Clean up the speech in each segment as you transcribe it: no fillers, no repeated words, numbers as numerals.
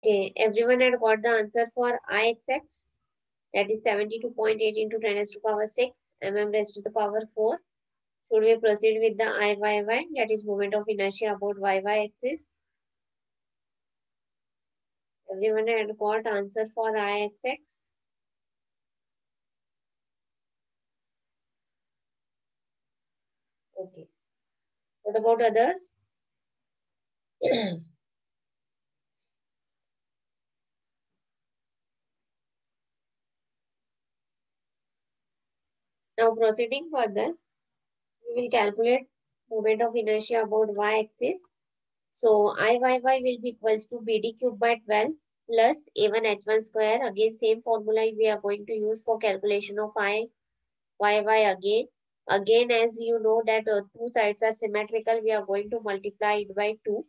Okay, everyone had got the answer for Ixx. That is 72.8 into 10 raised to power 6 mm raised to the power 4. Should we proceed with the Iyy? That is moment of inertia about yy axis. Everyone had got answer for Ixx. Okay. What about others? Now proceeding further, we will calculate moment of inertia about y-axis. So Iyy will be equals to BD cube by 12 plus A1H1 square. Again, same formula we are going to use for calculation of Iyy again. Again, as you know that two sides are symmetrical, we are going to multiply it by 2.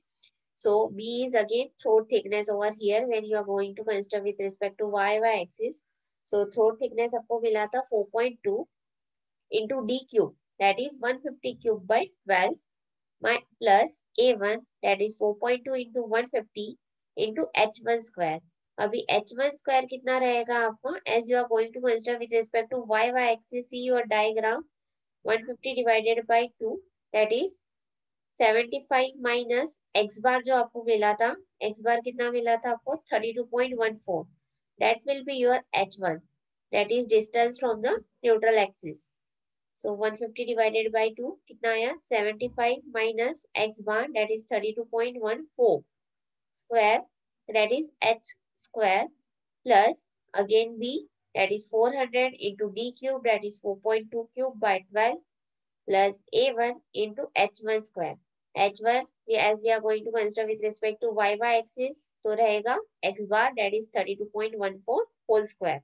So B is again throat thickness over here when you are going to consider with respect to y axis. So throat thickness आपको मिला था 4.2 into D cube, that is 150 cube by 12 plus A1, that is 4.2 into 150 into H1 square. अभी H1 square कितना रहेगा आपका? As you are going to consider with respect to y axis, see your diagram. 150 divided by 2, that is 75 minus x bar जो आपको मिला था, x bar कितना मिला था आपको? 32.14. That will be your H1, that is distance from the neutral axis. So 150 divided by 2 कितना आया? 75 minus x bar, that is 32.14 square, that is h square, plus again b, that is 400 into d cube, that is 4.2 cube by 12 plus a1 into h1 square. h1 as we are going to consider with respect to y axis, तो रहेगा x bar, that is 32.14 whole square.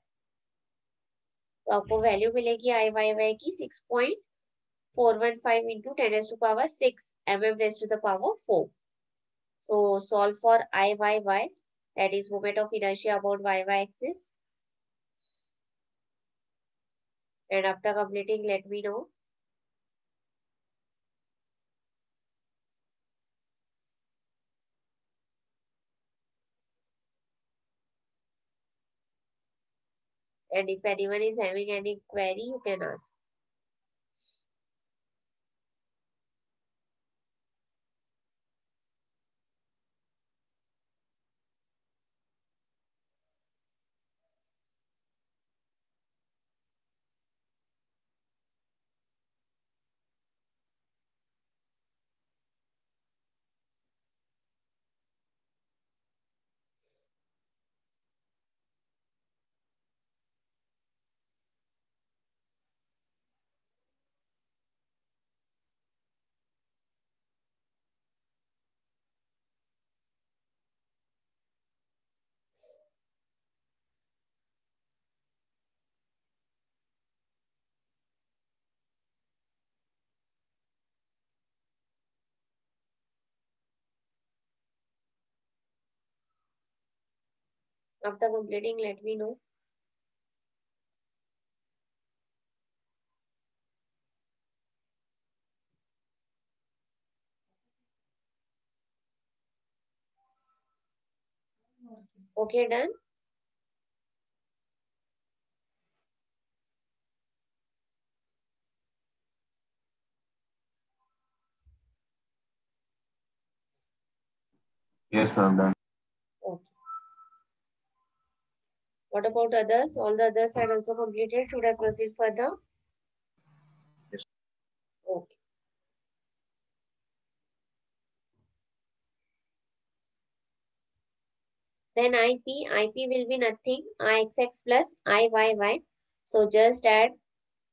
तो आपको value मिलेगी Iyy की 6.415 into 10 raised to power 6 mm raised to the power 4. So solve for Iyy, that is moment of inertia about y axis. And after completing, let me know. And if anyone is having any query, you can ask. After completing, let me know. Okay, done? Yes, ma'am, done. Okay. What about others? All the others had also completed. Should I proceed further? Yes. Okay. Then IP will be nothing. Ixx plus Iyy. So just add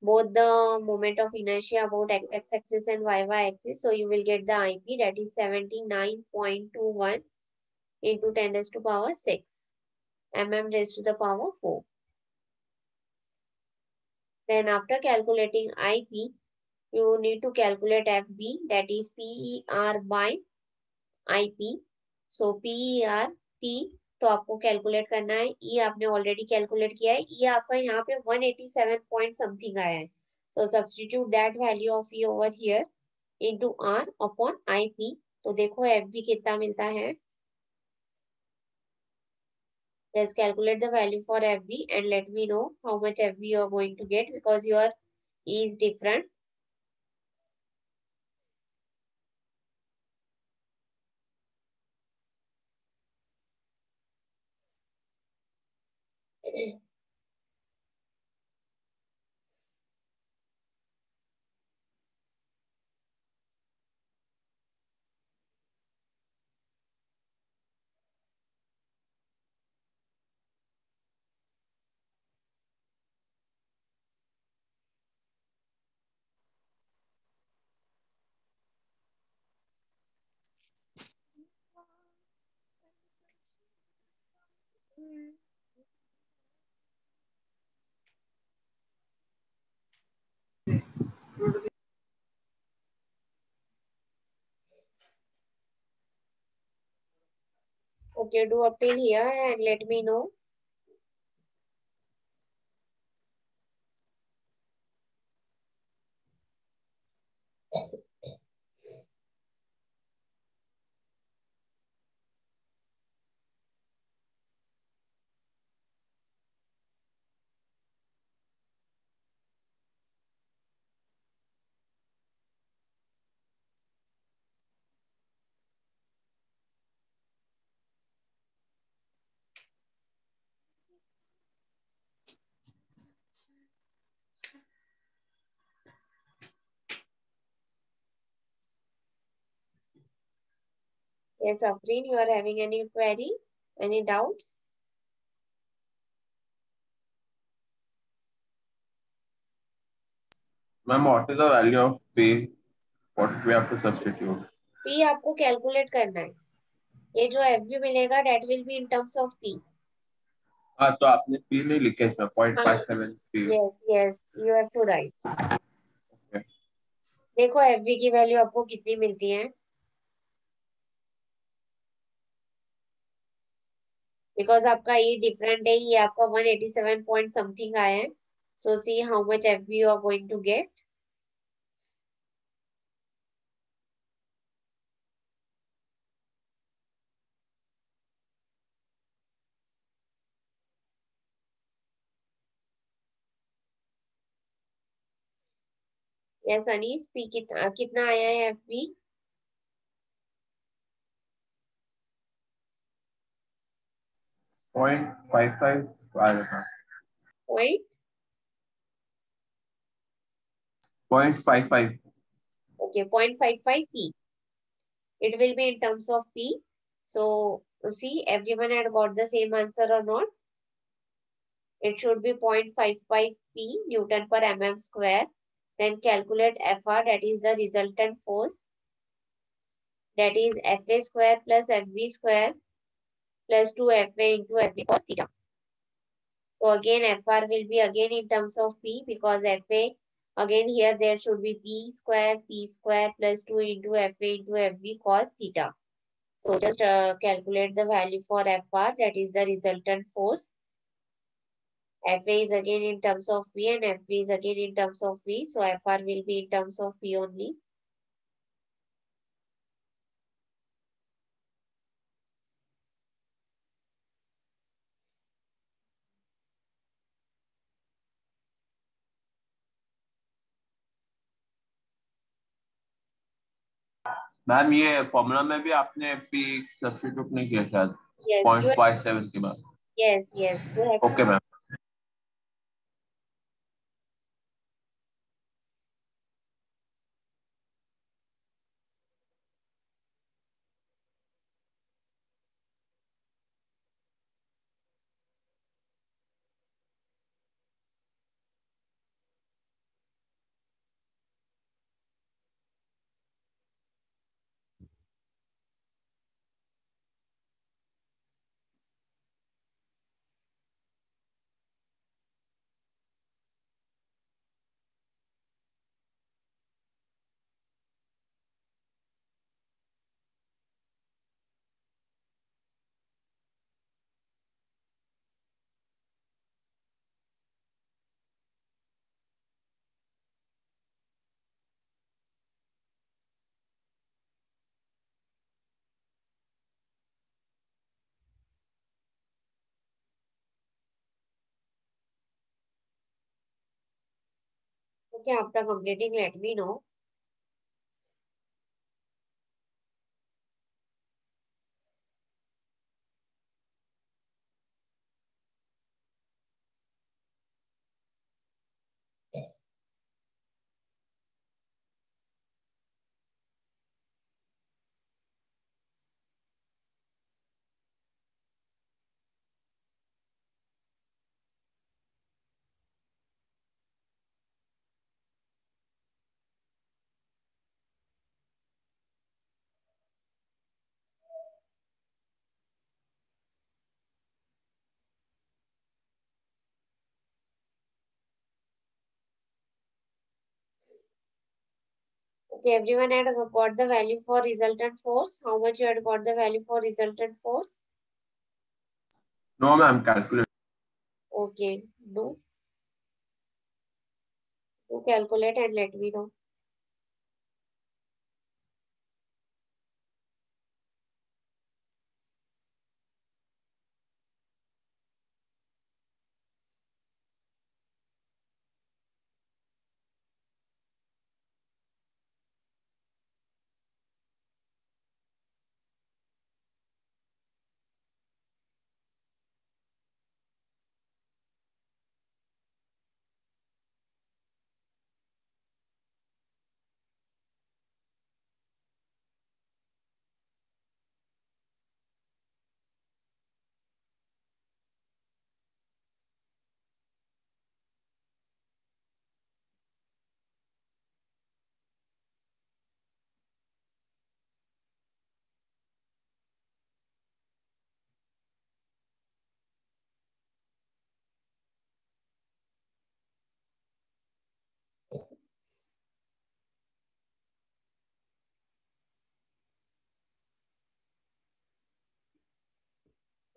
both the moment of inertia about x-axis and y-axis. So you will get the IP, that is 79.21 into 10 raised to power 6 mm raised to the power 4. Then after calculating IP, you need to calculate FB, that is PER by IP. So PER, P तो आपको calculate करना है, ई आपने already calculate किया है, ई आपका यहाँ पे 187 पॉइंट समथिंग आया है. So substitute that value of E over here into R upon IP. तो देखो FB कितना मिलता है, Let's calculate the value for FB and let me know how much FB you are going to get because your E is different. Okay, do up till here and let me know. Yes, Afreen, you are having any query, any doubts? Ma'am, what is the value of P? What we have to substitute? P आपको calculate करना है. ये जो FB मिलेगा that will be in terms of P. हाँ, तो आपने P नहीं लिखे इसमें 0.57 P. Yes, you have to write. Okay. देखो FB की वैल्यू आपको कितनी मिलती है. बिकॉज आपका ये डिफरेंट है, ये आपका 187 पॉइंट समथिंग आया है. So see how much FB you are going to get. Yes Anees, P कितना आया है FB? 0.55 आया था. Point 0.55. Okay 0.55 P. It will be in terms of P. So see, everyone had got the same answer or not? It should be 0.55 P Newton per mm square. Then calculate FR, that is the resultant force. That is FA square plus FB square plus 2FA into FB cos theta. So again FR will be again in terms of P because FA, again here there should be P square plus 2 into FA into FB cos theta. So just calculate the value for FR, that is the resultant force. FA is again in terms of P and FB is again in terms of V. So FR will be in terms of P only. Ma'am, ये formula में भी आपने P substitute नहीं किया शायद. Yes, 0.57 के बाद. yes. You have okay ma'am. Okay, after completing, let me know. Okay, everyone had got the value for resultant force. How much you had got the value for resultant force? No, ma'am, calculate. Okay, do calculate and let me know.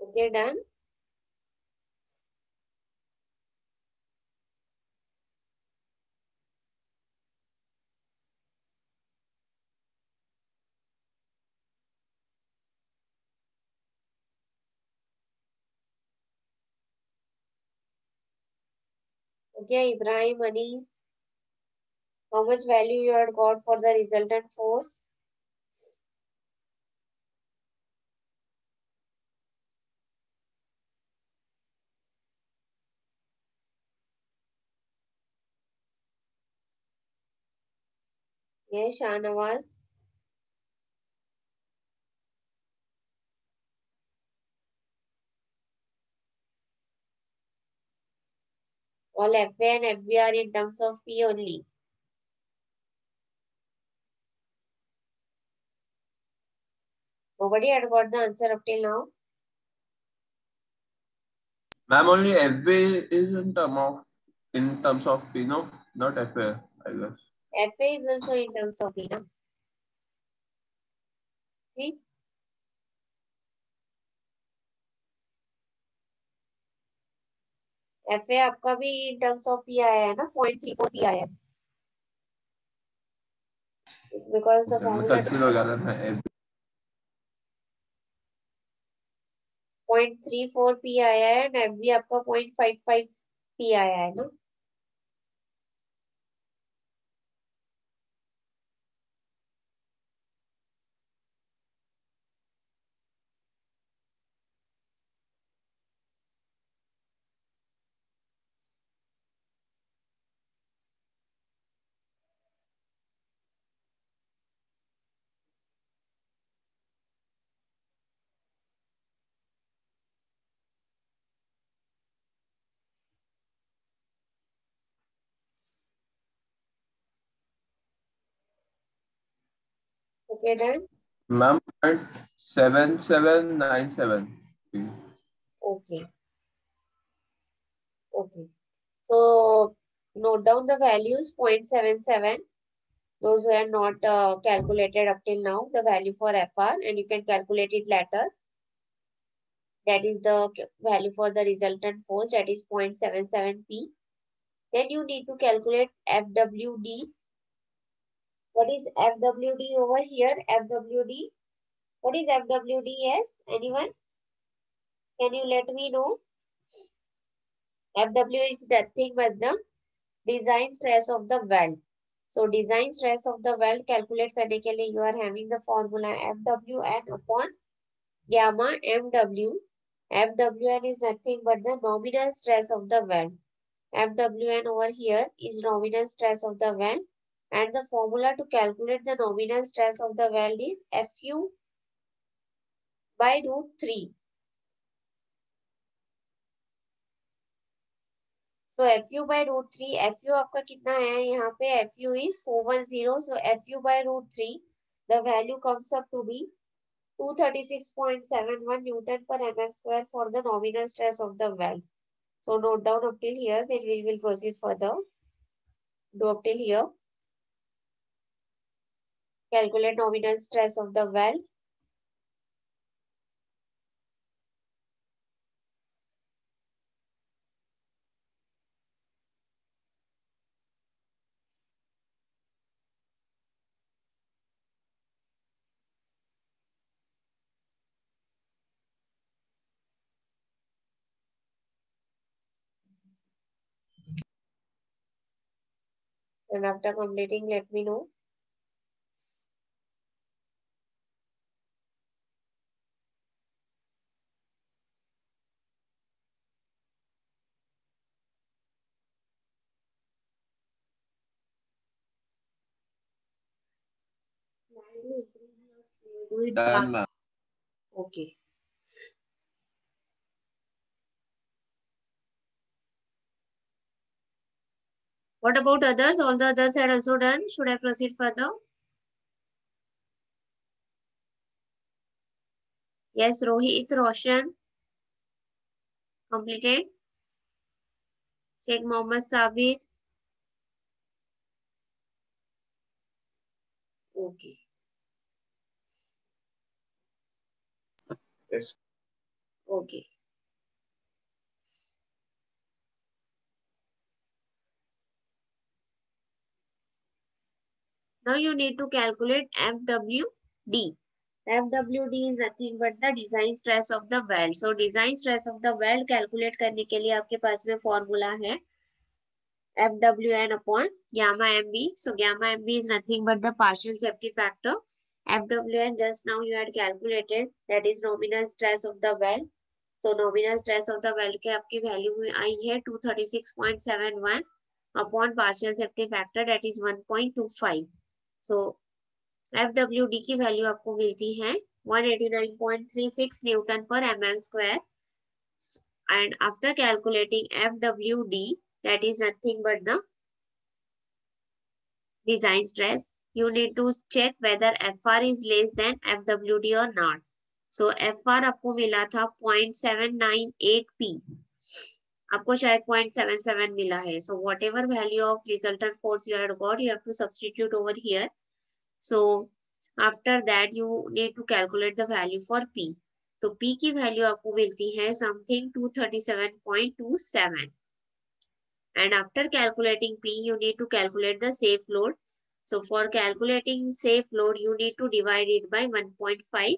Okay, done. Okay, Ibrahim, Anis, how much value you had got for the resultant force? Yes, Shahnawaz. All FA and FB are in terms of P only. Nobody had got the answer up till now. Ma'am, only FA is in terms of P, no, not FA, I guess. FA is also in terms of P. Na? See, FA आपका भी in terms of P आया है ना, 0.34 P आया है. Because the Okay, मैं formula confuse हो गया था मैं FA. 0.34 P आया है and FB आपका 0.55 P आया है ना. Okay, done. Ma'am, 0.7797. Okay. Okay. So note down the values 0.77. Those who are not calculated up till now, the value for FR, and you can calculate it later. That is the value for the resultant force, that is 0.77 P. Then you need to calculate FWD. What is FWD over here? FWD. What is FWD? Yes, anyone? Can you let me know? FW is nothing but the design stress of the weld. So design stress of the weld calculate करने के लिए you are having the formula FWN upon gamma MW. FWN is nothing but the nominal stress of the weld. FWN over here is nominal stress of the weld, and the formula to calculate the nominal stress of the weld is Fu by root 3. So Fu by root 3, Fu आपका कितना है यहाँ पे? Fu is 410. So Fu by root 3, the value comes up to be 236.71 Newton per mm square for the nominal stress of the weld. So note down up till here, then we will proceed further. Do up till here. Calculate nominal stress of the weld. And after completing, let me know. Do it Done, fast. ma'am. Okay. What about others? All the others had also done. Should I proceed further? Yes, Rohit, Roshan. Completed. Sheikh Mohammed Sabir. Okay. Yes. Okay. Now you need to calculate FWD. FWD is nothing but the design stress of the weld. So design stress of the weld calculate करने के लिए आपके पास में formula है FWN upon gamma MB. So gamma MB is nothing but the partial safety factor. FWN just now you had calculated, that is nominal stress of the weld. So nominal stress of the weld के आपकी value में आई है 236.71 upon partial safety factor, that is 1.25. So FWD की value आपको मिलती है 189.36 Newton पर mm square. And after calculating FWD, that is nothing but the design stress, you need to check whether FR is less than FWD or not. So FR आपको मिला था 0.798 P. आपको शायद 0.77 मिला है. So whatever value of resultant force you had got, you have to substitute over here. So after that you need to calculate the value for P. तो P की value आपको मिलती है something 237.27. And after calculating P, you need to calculate the safe load. So for calculating safe load, you need to divide it by 1.5.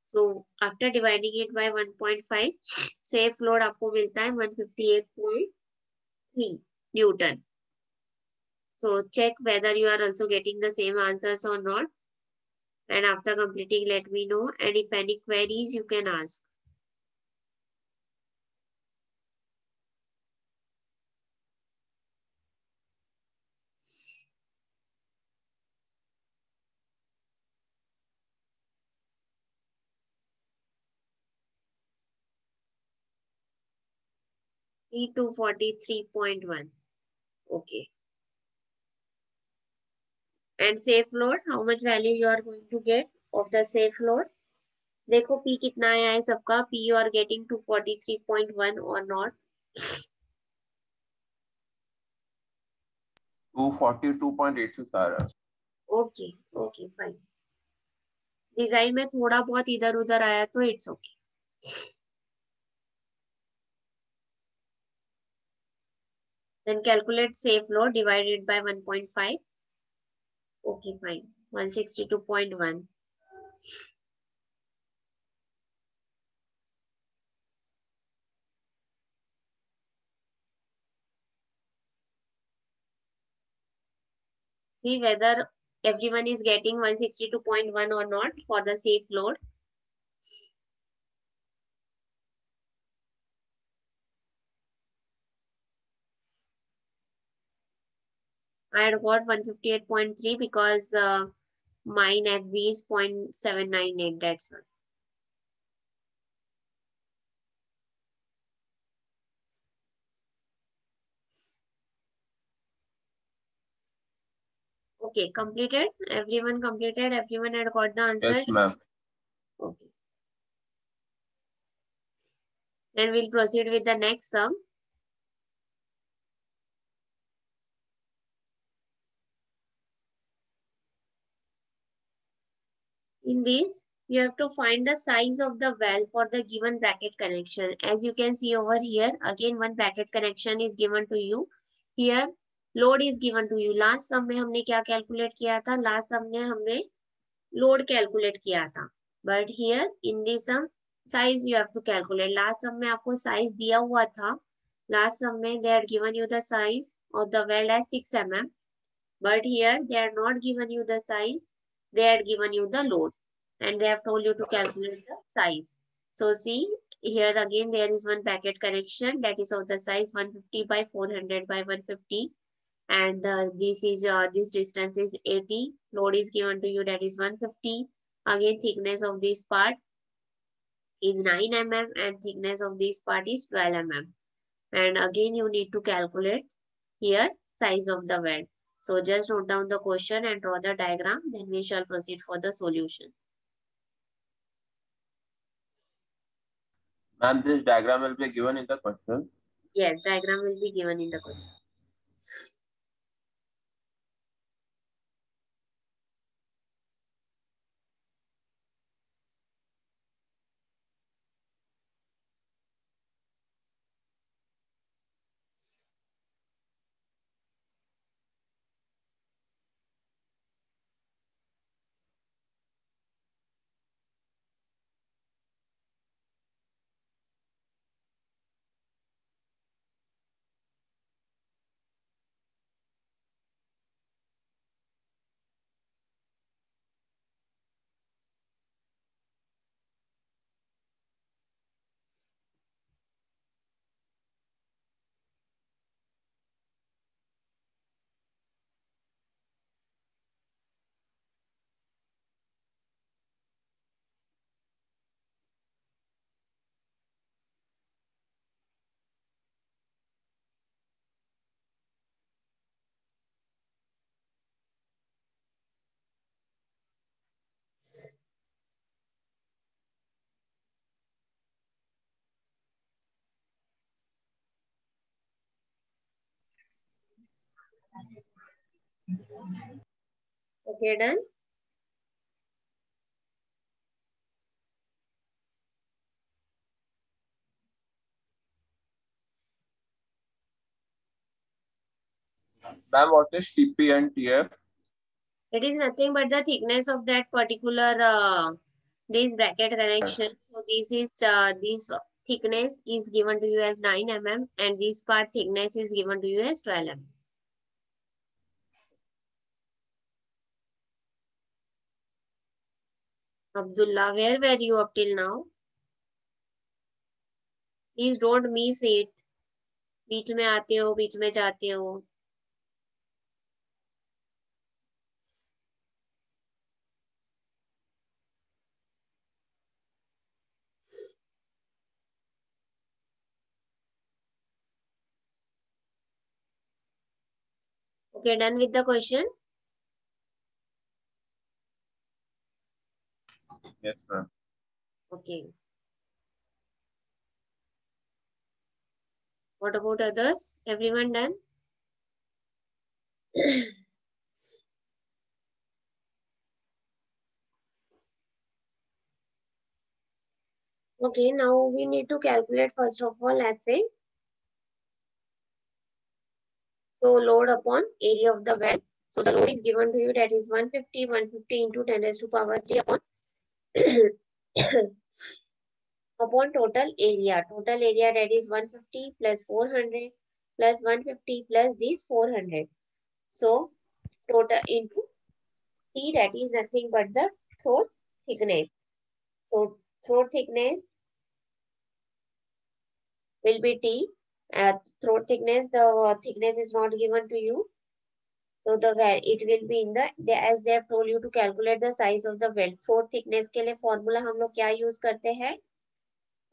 So after dividing it by 1.5, safe load आपको मिलता है 158.3 Newton. So check whether you are also getting the same answers or not. And after completing, let me know. And if any queries, you can ask. E243.1. Okay. And safe load, how much value you are going to get of the safe load? देखो P कितना आया है सबका. P you are getting 243.1 or not? 242.86 आ रहा है. Okay, okay, fine. Design में थोड़ा बहुत इधर उधर आया तो it's okay. Then calculate safe load divided by 1.5. Okay, fine. 162.1. See whether everyone is getting 162.1 or not for the safe load. I had got 158.3 because mine FV is 0.798. That's one. Okay, completed. Everyone completed. Everyone had got the answers. Yes, ma'am. Okay. Then we'll proceed with the next sum. In this, you have to find the size of the well for the given bracket connection. As you can see over here, again one bracket connection is given to you. Here, load is given to you. Last sum में हमने क्या calculate किया था? Last sum में हमने load calculate किया था. But here, in this sum, size you have to calculate. Last sum में आपको size दिया हुआ था. Last sum में they had given you the size of the well as 6 mm. But here, they are not given you the size. They had given you the load. And they have told you to calculate the size. So see, here again there is one packet connection that is of the size 150 by 400 by 150. And this distance is 80. Load is given to you, that is 150. Again, thickness of this part is 9 mm and thickness of this part is 12 mm. And again you need to calculate here size of the well. So just note down the question and draw the diagram. Then we shall proceed for the solution. Ma'am, this diagram will be given in the question. Yes, diagram will be given in the question. Okay, done. Ma'am, what is TP and TF? It is nothing but the thickness of that particular this bracket connection. So this thickness is given to you as 9 mm and this part thickness is given to you as 12 mm. Abdullah, where were you up till now? Please don't miss it. बीच में आते हो, बीच में जाते हो. Okay, done with the question? Yes, ma'am. Okay. What about others? Everyone done? Okay, now we need to calculate first of all FA. So load upon area of the well. So the load is given to you, that is 150 into 10 raised to power 3 upon upon total area. Total area, that is 150 plus 400 plus 150 plus this 400. So total into T, that is nothing but the throat thickness. So throat thickness will be T. Throat thickness, the thickness is not given to you. So it will be in as they have told you to calculate the size of the welt. Throat thickness के लिए formula हम लोग क्या use करते हैं?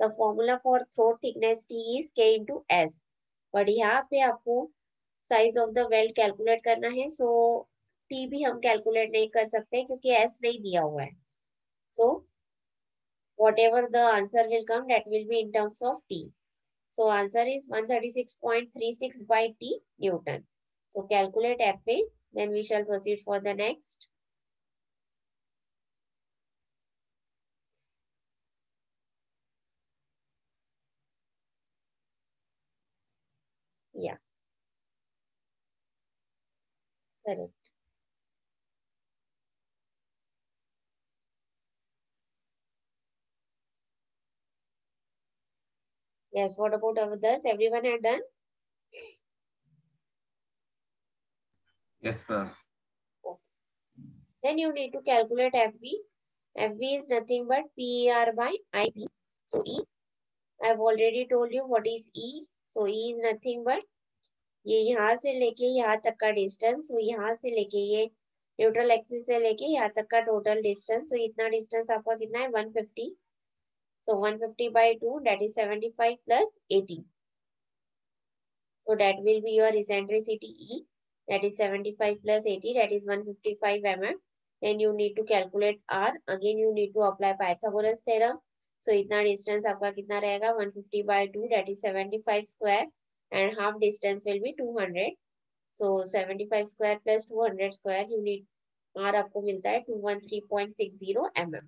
The formula for throat thickness T is K into S. But यहाँ पे आपको size of the welt calculate करना है. So T भी हम calculate नहीं कर सकते क्योंकि S नहीं दिया हुआ है. So whatever the answer will come, that will be in terms of T. So answer is 136.36 by T Newton. So calculate FA, then we shall proceed for the next. Yeah, correct. Yes, what about others? Everyone had done? Yes, ma'am. Okay. Then you need to calculate FB. FB is nothing but PER by IP. So E, I have already told you what is E. So E is nothing but ये यहाँ से लेके यहाँ तक का distance, तो यहाँ से लेके ये न्यूट्रल एक्सिस से लेके यहाँ तक का टोटल डिस्टेंस, तो इतना डिस्टेंस आपका कितना है 150. So 150 by 2, that is 75 plus 80. So that will be your eccentricity E, that is 75 plus 80, that is 155 mm. Then you need to calculate R. Again you need to apply Pythagoras theorem. So इतना distance आपका कितना रहेगा 150 by 2, that is 75 square, and half distance will be 200. So 75 square plus 200 square, you need R आपको मिलता है 213.60 mm.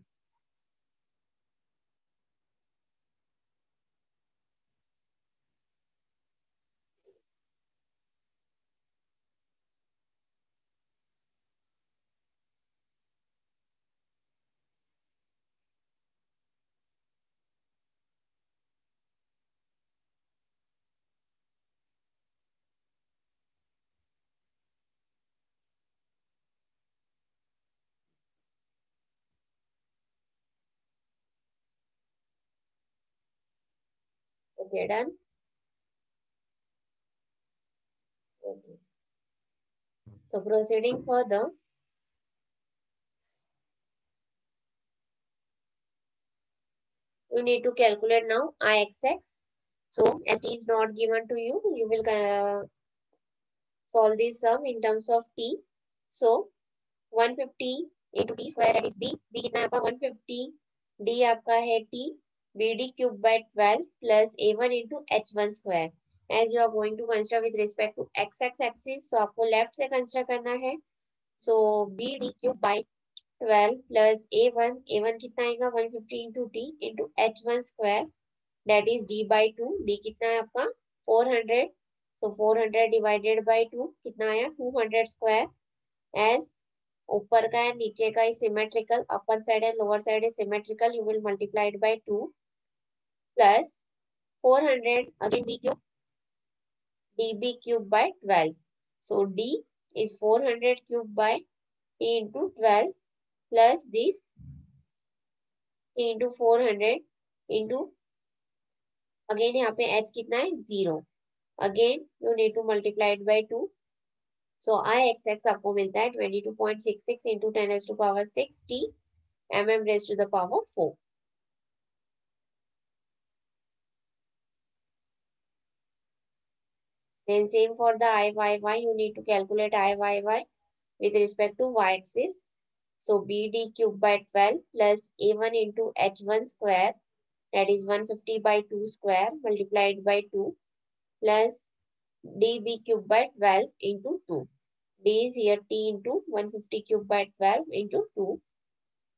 Okay, done. Okay. So proceeding further, you need to calculate now Ixx. So ST is not given to you. You will solve this sum in terms of T. So 150 into T square, that is B. B कितना है आपका 150. D आपका है T. BD cube by 12 plus A1 into H1 square. As you are going to consider with respect to XX axis, so आपको left से consider करना है. So BD cube by 12 plus A1. A1 कितना आएगा 150 into T into H1 square. That is D by 2. D कितना है आपका 400. So 400 divided by 2 कितना आया 200 square. As ऊपर का है नीचे का is symmetrical, upper side and lower side is symmetrical, you will multiply it by 2 plus 400 again B cube, dB cube by 12. So D is 400 cube by T into 12 plus this T into 400 into again यहाँ पे H कितना है 0. Again you need to multiply it by 2. So Ixx आपको मिलता है 22.66 into 10 raised to power 6 T mm raised to the power 4. Then same for the Iyy, you need to calculate Iyy with respect to y-axis. So BD cube by 12 plus A1 into H1 square, that is 150 by 2 square multiplied by 2 plus DB cube by 12 into 2. D is here T into 150 cube by 12 into 2.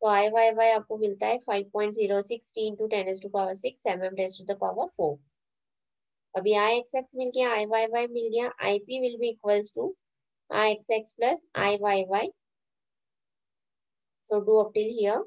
तो Iyy आपको मिलता है 5.06 T into 10 raised to power 6 mm raised to the power 4. अभी Ixx मिल गया, Iyy मिल गया, IP will be equals to Ixx plus Iyy. So do up till here.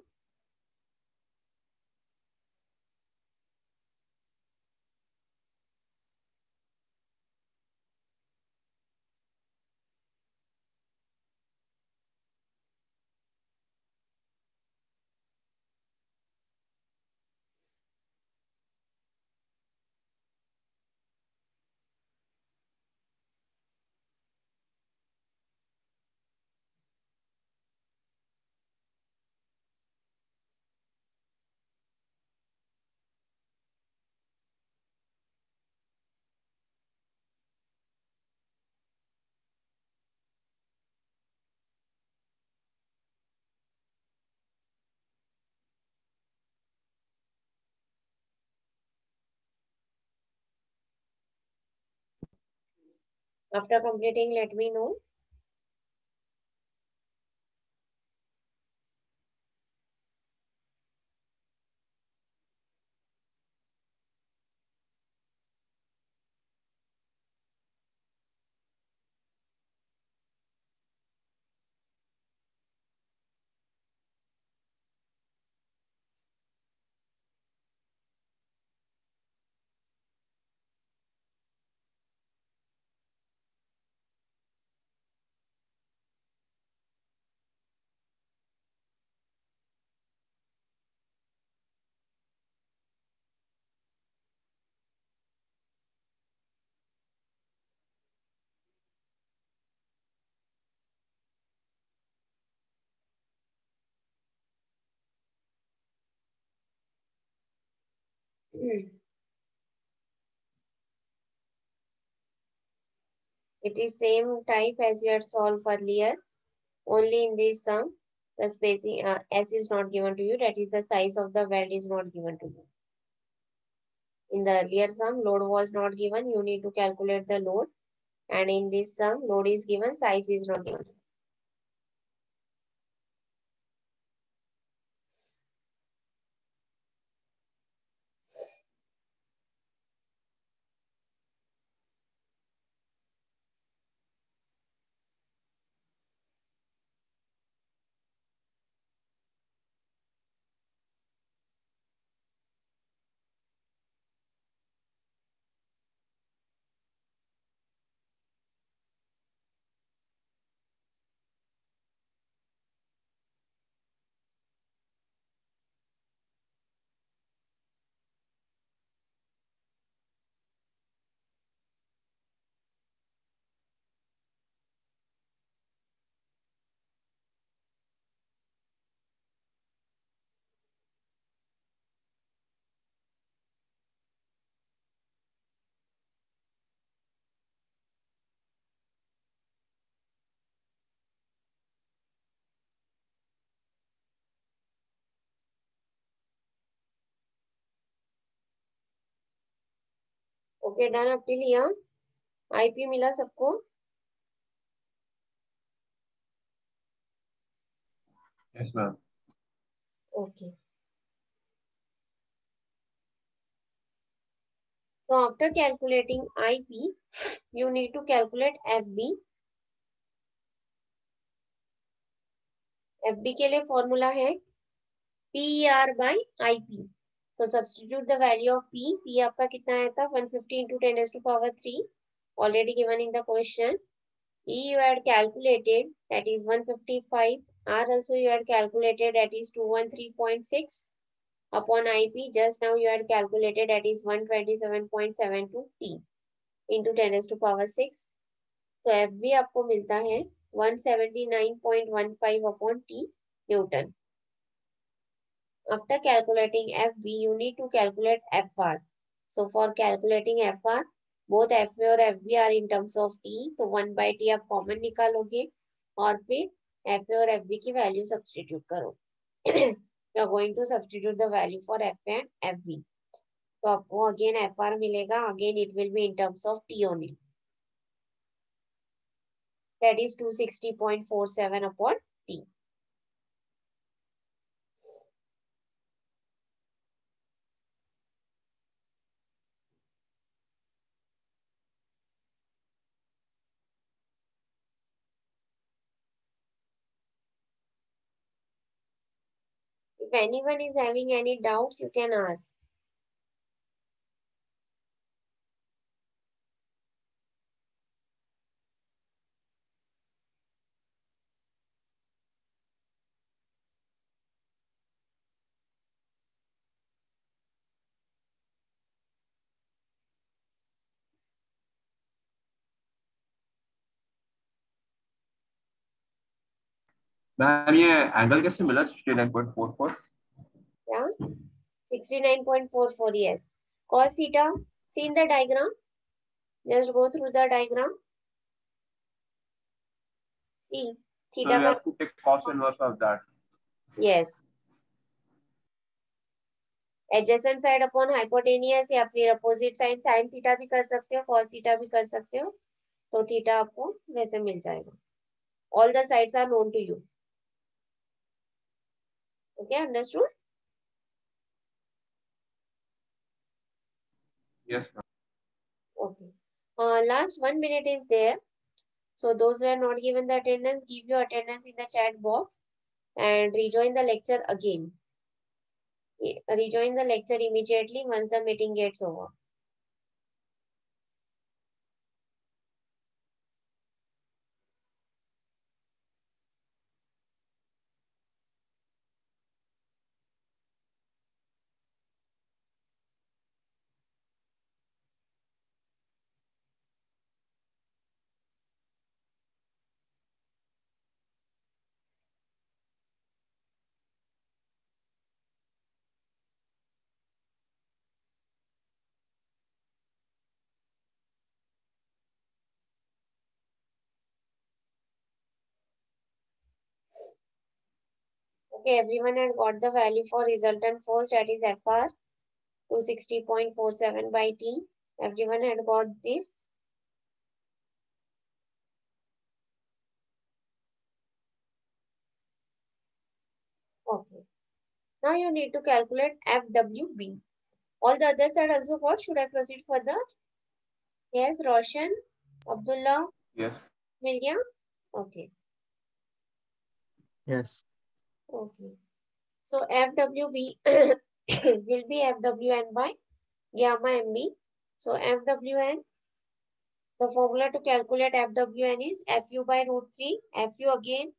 After completing, let me know. It is same type as you had solved earlier. Only in this sum, the spacing S is not given to you. That is the size of the weld is not given to you. In the earlier sum, load was not given. You need to calculate the load. And in this sum, load is given, size is not given. Okay, done up till here. IP मिला सबको? Yes, ma'am. Okay. So after calculating IP, you need to calculate FB. FB के लिए formula है PER by IP. So substitute the value of P. P आपका कितना आया था? 150 into 10 raised to power 3. Already given in the question. E you had calculated, that is 155. R also you had calculated, that is 213.6. Upon IP, just now you had calculated, that is 127.72 T into 10 raised to power 6. So FB आपको मिलता है 179.15 upon T Newton. After calculating FB, you need to calculate FR. So for calculating FR, both FA और FB are in terms of T. तो 1 by T आप common निकालोगे और फिर FA और FB की वैल्यू सब्स्टिट्यूट करो. You are going to substitute the value for FA and FB. तो आपको again FR मिलेगा. Again it will be in terms of T only. That is 260.47 upon T. If anyone is having any doubts, you can ask. Ma'am ये angle कैसे मिला 69.44? Yeah, 69.44, yes. Cos theta, see in the diagram. Just go through the diagram. See, So theta you का, have to take cos inverse of that. yes. Adjacent side upon hypotenuse या फिर opposite side sin theta भी कर सकते हो, cos theta भी कर सकते हो. तो थीटा आपको वैसे मिल जाएगा. All the sides are known to you. Okay, understood? Yes, ma'am. Okay. Last 1 minute is there. So those who are not given the attendance, give your attendance in the chat box and rejoin the lecture again. Rejoin the lecture immediately once the meeting gets over. Okay, everyone had got the value for resultant force, that is FR 260.47 by T. Everyone had got this. Okay. Now you need to calculate FWB. All the others are also got. Should I proceed further? Yes, Roshan, Abdullah, Yes. Miriam. Okay. Yes. Okay. So FWB will be FWN by gamma MB. So FWN, the formula to calculate FWN is FU by root 3, FU again